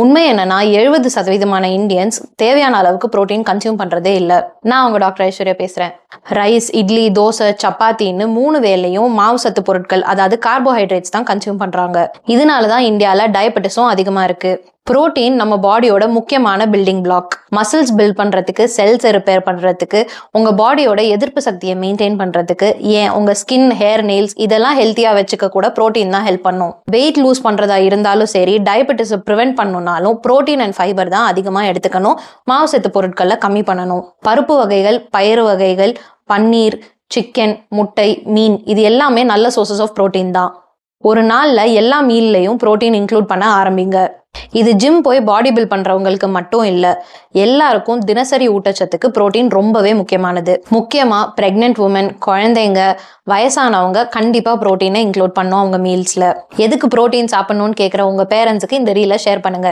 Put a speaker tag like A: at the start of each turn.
A: உண்மை என்னன்னா 70% இந்தியன்ஸ் தேவையான அளவுக்கு புரோட்டீன் கன்சியூம் பண்றதே இல்லை. நான் உங்க டாக்டர் ஐஸ்வர்யா பேசுறேன். ரைஸ், இட்லி, தோசை, சப்பாத்தின்னு 3 வேளையும் மாவு சத்து பொருட்கள், அதாவது கார்போஹைட்ரேட்ஸ் தான் கன்சியூம் பண்றாங்க. இதனாலதான் இந்தியால டயபெட்டிஸும் அதிகமா இருக்கு. புரோட்டீன் நம்ம பாடியோட முக்கியமான பில்டிங் பிளாக். மசில்ஸ் பில்ட் பண்றதுக்கு, செல்ஸை ரிப்பேர் பண்றதுக்கு, உங்க பாடியோட எதிர்ப்பு சக்தியை மெயின்டைன் பண்றதுக்கு, ஏன் உங்க ஸ்கின், ஹேர், நெயில்ஸ் இதெல்லாம் ஹெல்த்தியா வச்சுக்க கூட புரோட்டீன் தான் ஹெல்ப் பண்ணும். வெயிட் லூஸ் பண்றதா இருந்தாலும் சரி, டயபெட்டிஸை ப்ரிவென்ட் பண்ணணும்னாலும் புரோட்டீன் அண்ட் ஃபைபர் தான் அதிகமா எடுத்துக்கணும். மாவு சத்து பொருட்களை கம்மி பண்ணணும். பருப்பு வகைகள், பயிறு வகைகள், பன்னீர், சிக்கன், முட்டை, மீன் இது எல்லாமே நல்ல சோர்சஸ் ஆஃப் புரோட்டீன் தான். ஒரு நாள்ல எல்லா மீல்லையும் புரோட்டீன் இன்க்ளூட் பண்ண ஆரம்பிங்க. இது ஜிம் போய் பாடி பில்ட் பண்றவங்களுக்கு மட்டும் இல்ல, எல்லாருக்கும் தினசரி ஊட்டச்சத்துக்கு புரோட்டீன் ரொம்பவே முக்கியமானது. முக்கியமா பிரெக்னென்ட் உமன், குழந்தைங்க, வயசானவங்க கண்டிப்பா புரோட்டீனை இன்க்ளூட் பண்ணும் அவங்க மீல்ஸ்ல. எதுக்கு புரோட்டீன் சாப்பிடணும்னு கேட்குற உங்க பேரண்ட்ஸுக்கு இந்த ரீலை ஷேர் பண்ணுங்க.